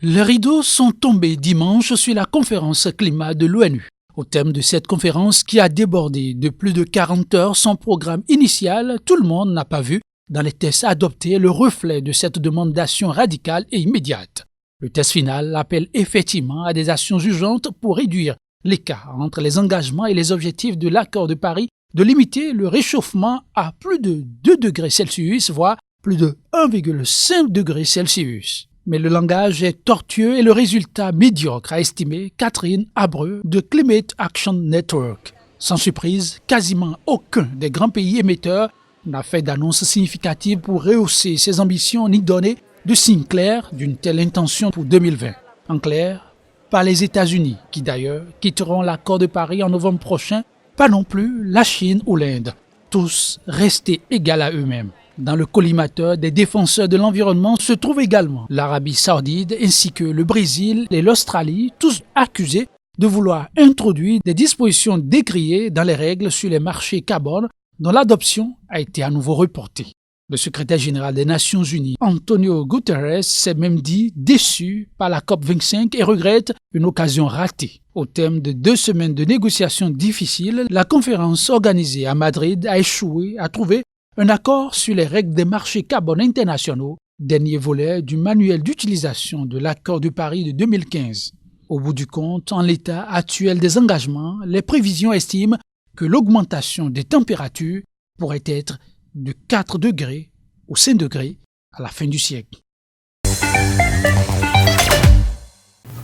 Les rideaux sont tombés dimanche sur la conférence climat de l'ONU. Au thème de cette conférence qui a débordé de plus de 40 heures son programme initial, tout le monde n'a pas vu dans les tests adoptés le reflet de cette demande d'action radicale et immédiate. Le test final appelle effectivement à des actions urgentes pour réduire l'écart entre les engagements et les objectifs de l'accord de Paris de limiter le réchauffement à plus de 2 degrés Celsius, voire plus de 1,5 degrés Celsius. Mais le langage est tortueux et le résultat médiocre, a estimé Catherine Abreu de Climate Action Network. Sans surprise, quasiment aucun des grands pays émetteurs n'a fait d'annonce significative pour rehausser ses ambitions ni donner de signes clairs d'une telle intention pour 2020. En clair, pas les États-Unis, qui d'ailleurs quitteront l'accord de Paris en novembre prochain, pas non plus la Chine ou l'Inde. Tous restés égaux à eux-mêmes. Dans le collimateur des défenseurs de l'environnement se trouvent également l'Arabie Saoudite ainsi que le Brésil et l'Australie, tous accusés de vouloir introduire des dispositions décriées dans les règles sur les marchés carbone dont l'adoption a été à nouveau reportée. Le secrétaire général des Nations Unies, Antonio Guterres, s'est même dit déçu par la COP25 et regrette une occasion ratée. Au thème de 2 semaines de négociations difficiles, la conférence organisée à Madrid a échoué à trouver un accord sur les règles des marchés carbone internationaux, dernier volet du manuel d'utilisation de l'accord de Paris de 2015. Au bout du compte, en l'état actuel des engagements, les prévisions estiment que l'augmentation des températures pourrait être de 4 degrés ou 5 degrés à la fin du siècle.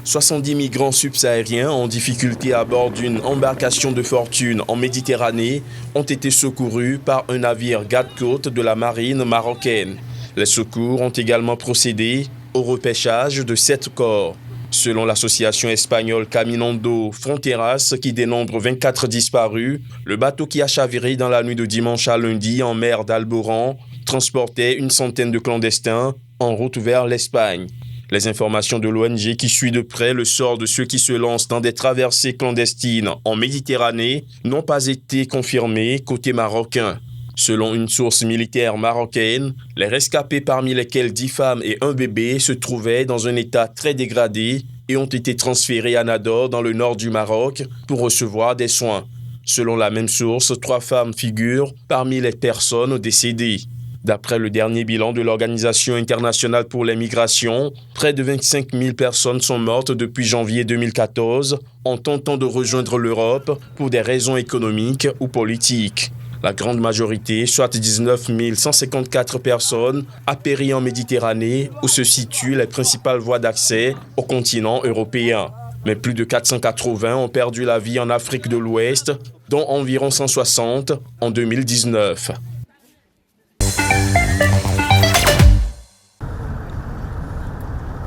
70 migrants subsahariens en difficulté à bord d'une embarcation de fortune en Méditerranée ont été secourus par un navire garde-côte de la marine marocaine. Les secours ont également procédé au repêchage de 7 corps. Selon l'association espagnole Caminando Fronteras, qui dénombre 24 disparus, le bateau qui a chaviré dans la nuit de dimanche à lundi en mer d'Alboran transportait une centaine de clandestins en route vers l'Espagne. Les informations de l'ONG qui suit de près le sort de ceux qui se lancent dans des traversées clandestines en Méditerranée n'ont pas été confirmées côté marocain. Selon une source militaire marocaine, les rescapés parmi lesquels 10 femmes et un bébé se trouvaient dans un état très dégradé et ont été transférés à Nador dans le nord du Maroc pour recevoir des soins. Selon la même source, 3 femmes figurent parmi les personnes décédées. D'après le dernier bilan de l'Organisation internationale pour les migrations, près de 25 000 personnes sont mortes depuis janvier 2014 en tentant de rejoindre l'Europe pour des raisons économiques ou politiques. La grande majorité, soit 19 154 personnes, a péri en Méditerranée où se situent les principales voies d'accès au continent européen. Mais plus de 480 ont perdu la vie en Afrique de l'Ouest, dont environ 160 en 2019.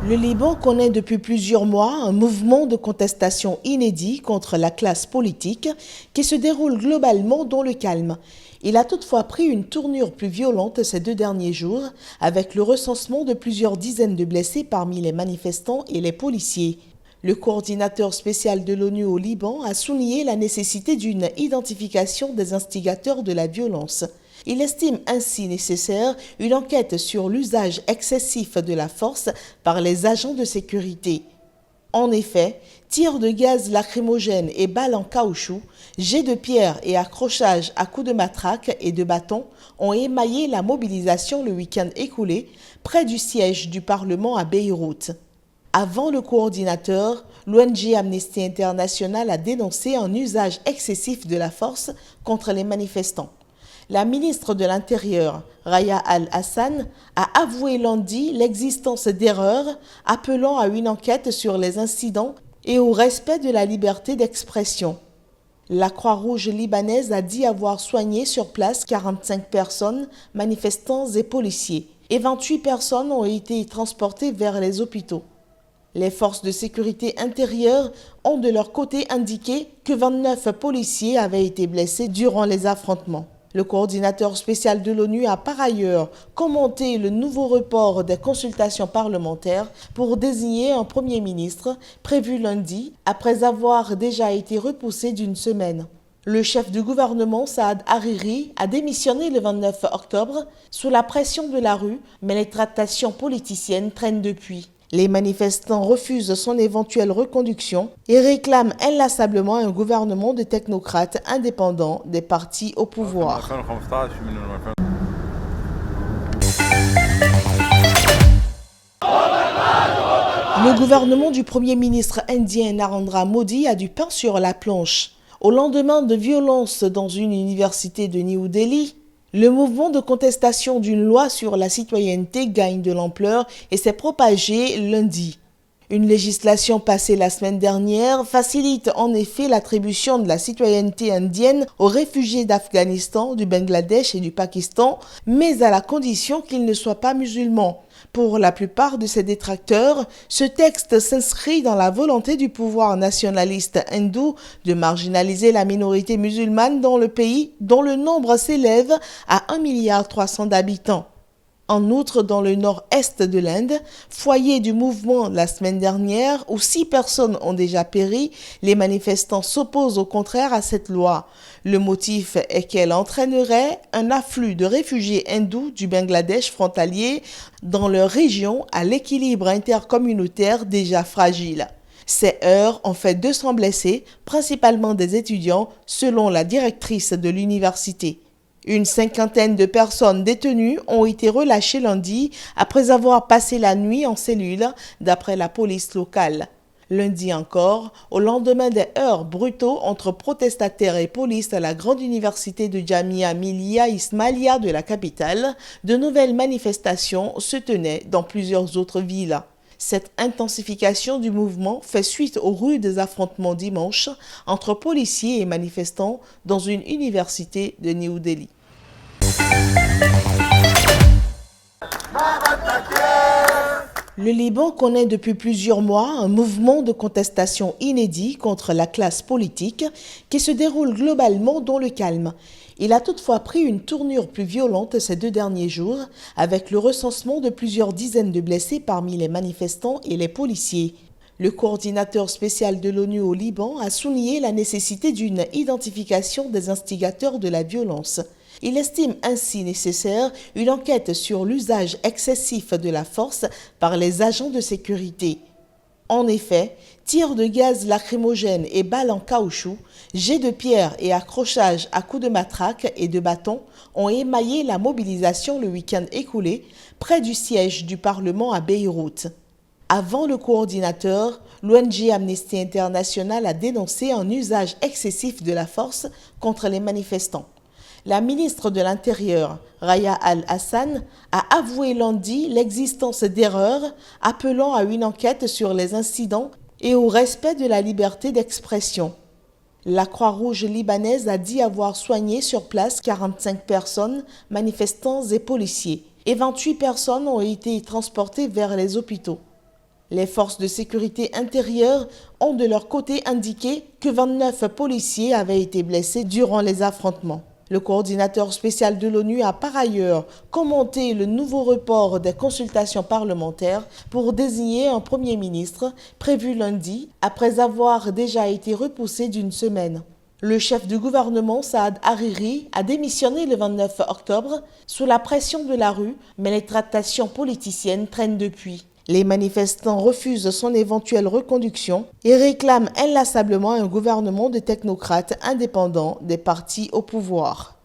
Le Liban connaît depuis plusieurs mois un mouvement de contestation inédit contre la classe politique qui se déroule globalement dans le calme. Il a toutefois pris une tournure plus violente ces 2 derniers jours avec le recensement de plusieurs dizaines de blessés parmi les manifestants et les policiers. Le coordinateur spécial de l'ONU au Liban a souligné la nécessité d'une identification des instigateurs de la violence. Il estime ainsi nécessaire une enquête sur l'usage excessif de la force par les agents de sécurité. En effet, tirs de gaz lacrymogène et balles en caoutchouc, jets de pierre et accrochages à coups de matraque et de bâton ont émaillé la mobilisation le week-end écoulé près du siège du Parlement à Beyrouth. Avant le coordinateur, l'ONG Amnesty International a dénoncé un usage excessif de la force contre les manifestants. La ministre de l'Intérieur, Raya Al-Hassan, a avoué lundi l'existence d'erreurs, appelant à une enquête sur les incidents et au respect de la liberté d'expression. La Croix-Rouge libanaise a dit avoir soigné sur place 45 personnes, manifestants et policiers, et 28 personnes ont été transportées vers les hôpitaux. Les forces de sécurité intérieure ont de leur côté indiqué que 29 policiers avaient été blessés durant les affrontements. Le coordinateur spécial de l'ONU a par ailleurs commenté le nouveau report des consultations parlementaires pour désigner un Premier ministre prévu lundi après avoir déjà été repoussé d'1 semaine. Le chef du gouvernement, Saad Hariri, a démissionné le 29 octobre sous la pression de la rue, mais les tractations politiciennes traînent depuis. Les manifestants refusent son éventuelle reconduction et réclament inlassablement un gouvernement de technocrates indépendants des partis au pouvoir. Le gouvernement du Premier ministre indien Narendra Modi a du pain sur la planche. Au lendemain de violences dans une université de New Delhi, le mouvement de contestation d'une loi sur la citoyenneté gagne de l'ampleur et s'est propagé lundi. Une législation passée la semaine dernière facilite en effet l'attribution de la citoyenneté indienne aux réfugiés d'Afghanistan, du Bangladesh et du Pakistan, mais à la condition qu'ils ne soient pas musulmans. Pour la plupart de ses détracteurs, ce texte s'inscrit dans la volonté du pouvoir nationaliste hindou de marginaliser la minorité musulmane dans le pays dont le nombre s'élève à 1,3 milliard d'habitants. En outre, dans le nord-est de l'Inde, foyer du mouvement la semaine dernière où 6 personnes ont déjà péri, les manifestants s'opposent au contraire à cette loi. Le motif est qu'elle entraînerait un afflux de réfugiés hindous du Bangladesh frontalier dans leur région à l'équilibre intercommunautaire déjà fragile. Ces heurts ont fait 200 blessés, principalement des étudiants, selon la directrice de l'université. Une cinquantaine de personnes détenues ont été relâchées lundi après avoir passé la nuit en cellule, d'après la police locale. Lundi encore, au lendemain des heurts brutaux entre protestataires et police à la grande université de Jamia Millia Ismailia de la capitale, de nouvelles manifestations se tenaient dans plusieurs autres villes. Cette intensification du mouvement fait suite aux rudes affrontements dimanche entre policiers et manifestants dans une université de New Delhi. Le Liban connaît depuis plusieurs mois un mouvement de contestation inédit contre la classe politique qui se déroule globalement dans le calme. Il a toutefois pris une tournure plus violente ces 2 derniers jours, avec le recensement de plusieurs dizaines de blessés parmi les manifestants et les policiers. Le coordinateur spécial de l'ONU au Liban a souligné la nécessité d'une identification des instigateurs de la violence. Il estime ainsi nécessaire une enquête sur l'usage excessif de la force par les agents de sécurité. En effet, tirs de gaz lacrymogène et balles en caoutchouc, jets de pierre et accrochages à coups de matraque et de bâton ont émaillé la mobilisation le week-end écoulé près du siège du Parlement à Beyrouth. Avant le coordinateur, l'ONG Amnesty International a dénoncé un usage excessif de la force contre les manifestants. La ministre de l'Intérieur, Raya Al-Hassan, a avoué lundi l'existence d'erreurs, appelant à une enquête sur les incidents et au respect de la liberté d'expression. La Croix-Rouge libanaise a dit avoir soigné sur place 45 personnes, manifestants et policiers, et 28 personnes ont été transportées vers les hôpitaux. Les forces de sécurité intérieure ont de leur côté indiqué que 29 policiers avaient été blessés durant les affrontements. Le coordinateur spécial de l'ONU a par ailleurs commenté le nouveau report des consultations parlementaires pour désigner un Premier ministre prévu lundi après avoir déjà été repoussé d'1 semaine. Le chef du gouvernement, Saad Hariri, a démissionné le 29 octobre sous la pression de la rue, mais les tractations politiciennes traînent depuis. Les manifestants refusent son éventuelle reconduction et réclament inlassablement un gouvernement de technocrates indépendants des partis au pouvoir.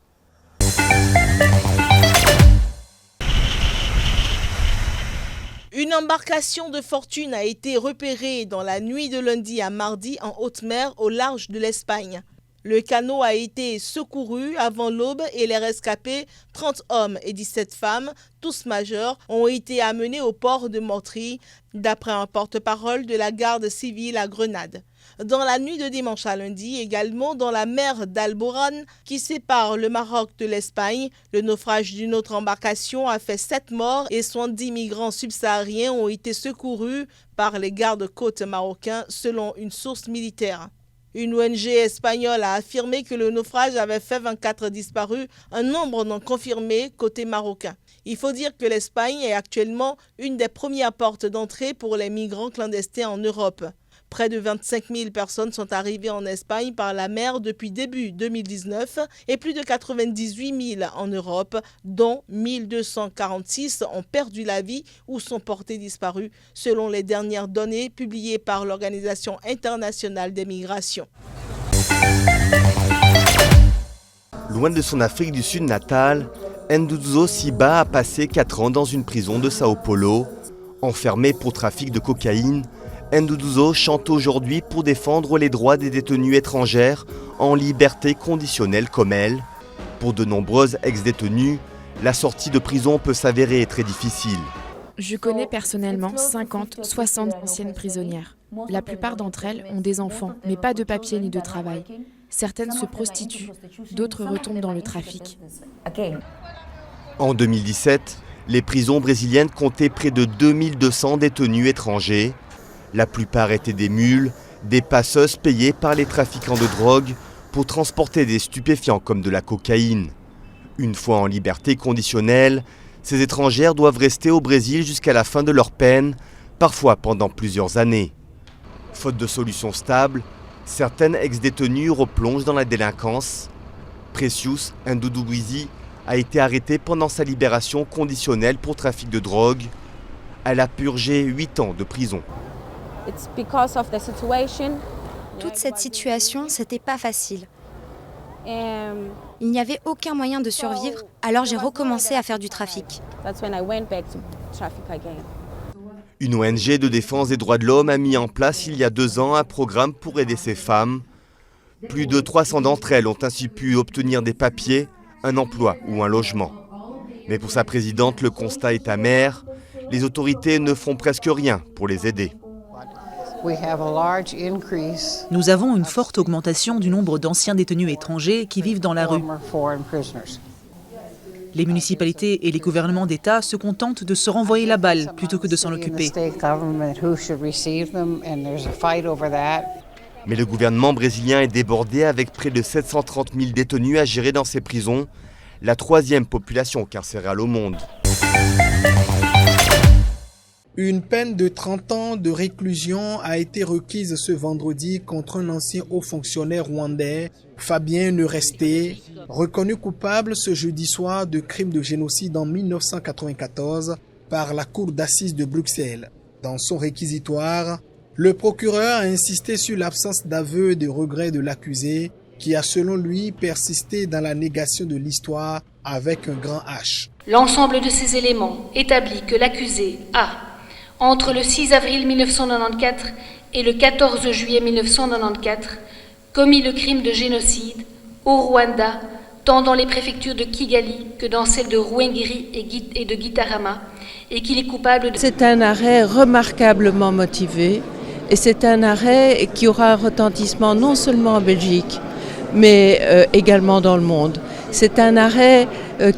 Une embarcation de fortune a été repérée dans la nuit de lundi à mardi en haute mer au large de l'Espagne. Le canot a été secouru avant l'aube et les rescapés, 30 hommes et 17 femmes, tous majeurs, ont été amenés au port de Mortri, d'après un porte-parole de la garde civile à Grenade. Dans la nuit de dimanche à lundi, également dans la mer d'Alboran, qui sépare le Maroc de l'Espagne, le naufrage d'une autre embarcation a fait 7 morts et 70 migrants subsahariens ont été secourus par les gardes-côtes marocains, selon une source militaire. Une ONG espagnole a affirmé que le naufrage avait fait 24 disparus, un nombre non confirmé côté marocain. Il faut dire que l'Espagne est actuellement une des premières portes d'entrée pour les migrants clandestins en Europe. Près de 25 000 personnes sont arrivées en Espagne par la mer depuis début 2019 et plus de 98 000 en Europe, dont 1 246 ont perdu la vie ou sont portés disparus, selon les dernières données publiées par l'Organisation internationale des migrations. Loin de son Afrique du Sud natale, Nduzo Siba a passé 4 ans dans une prison de Sao Paulo. Enfermé pour trafic de cocaïne, Nduzo chante aujourd'hui pour défendre les droits des détenues étrangères en liberté conditionnelle comme elle. Pour de nombreuses ex-détenues, la sortie de prison peut s'avérer très difficile. Je connais personnellement 50, 60 anciennes prisonnières. La plupart d'entre elles ont des enfants, mais pas de papier ni de travail. Certaines se prostituent, d'autres retombent dans le trafic. En 2017, les prisons brésiliennes comptaient près de 2200 détenus étrangers. La plupart étaient des mules, des passeuses payées par les trafiquants de drogue pour transporter des stupéfiants comme de la cocaïne. Une fois en liberté conditionnelle, ces étrangères doivent rester au Brésil jusqu'à la fin de leur peine, parfois pendant plusieurs années. Faute de solution stable, certaines ex-détenues replongent dans la délinquance. Precious Ndudubwizi a été arrêtée pendant sa libération conditionnelle pour trafic de drogue. Elle a purgé 8 ans de prison. Toute cette situation, c'était pas facile. Il n'y avait aucun moyen de survivre, alors j'ai recommencé à faire du trafic. Une ONG de défense des droits de l'homme a mis en place il y a 2 ans un programme pour aider ces femmes. Plus de 300 d'entre elles ont ainsi pu obtenir des papiers, un emploi ou un logement. Mais pour sa présidente, le constat est amer. Les autorités ne font presque rien pour les aider. Nous avons une forte augmentation du nombre d'anciens détenus étrangers qui vivent dans la rue. Les municipalités et les gouvernements d'État se contentent de se renvoyer la balle plutôt que de s'en occuper. Mais le gouvernement brésilien est débordé avec près de 730 000 détenus à gérer dans ses prisons, la 3e population carcérale au monde. Une peine de 30 ans de réclusion a été requise ce vendredi contre un ancien haut fonctionnaire rwandais, Fabien Neuresté, reconnu coupable ce jeudi soir de crimes de génocide en 1994 par la Cour d'assises de Bruxelles. Dans son réquisitoire, le procureur a insisté sur l'absence d'aveu et de regret de l'accusé, qui a selon lui persisté dans la négation de l'histoire avec un grand H. L'ensemble de ces éléments établit que l'accusé a, entre le 6 avril 1994 et le 14 juillet 1994, commis le crime de génocide au Rwanda, tant dans les préfectures de Kigali que dans celles de Ruhengeri et de Gitarama, et qu'il est coupable de... C'est un arrêt remarquablement motivé, et c'est un arrêt qui aura un retentissement non seulement en Belgique, mais également dans le monde. C'est un arrêt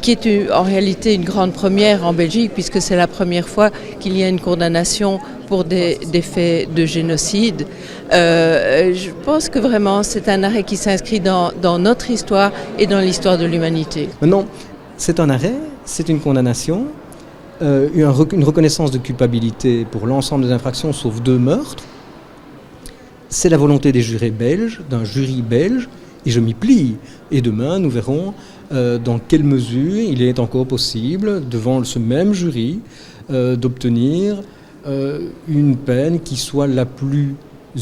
qui est en réalité une grande première en Belgique, puisque c'est la première fois qu'il y a une condamnation pour des faits de génocide. Je pense que vraiment c'est un arrêt qui s'inscrit dans notre histoire et dans l'histoire de l'humanité. Maintenant, c'est un arrêt, c'est une condamnation, une reconnaissance de culpabilité pour l'ensemble des infractions sauf 2 meurtres. C'est la volonté des jurés belges, d'un jury belge, et je m'y plie. Et demain, nous verrons dans quelle mesure il est encore possible, devant ce même jury, d'obtenir une peine qui soit la plus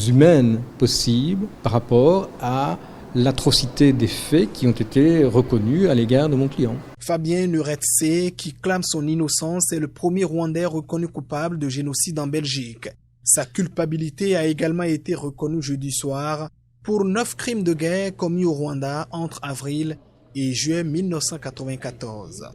humaine possible par rapport à l'atrocité des faits qui ont été reconnus à l'égard de mon client. Fabien Neuresté, qui clame son innocence, est le premier Rwandais reconnu coupable de génocide en Belgique. Sa culpabilité a également été reconnue jeudi soir pour 9 crimes de guerre commis au Rwanda entre avril et juin 1994.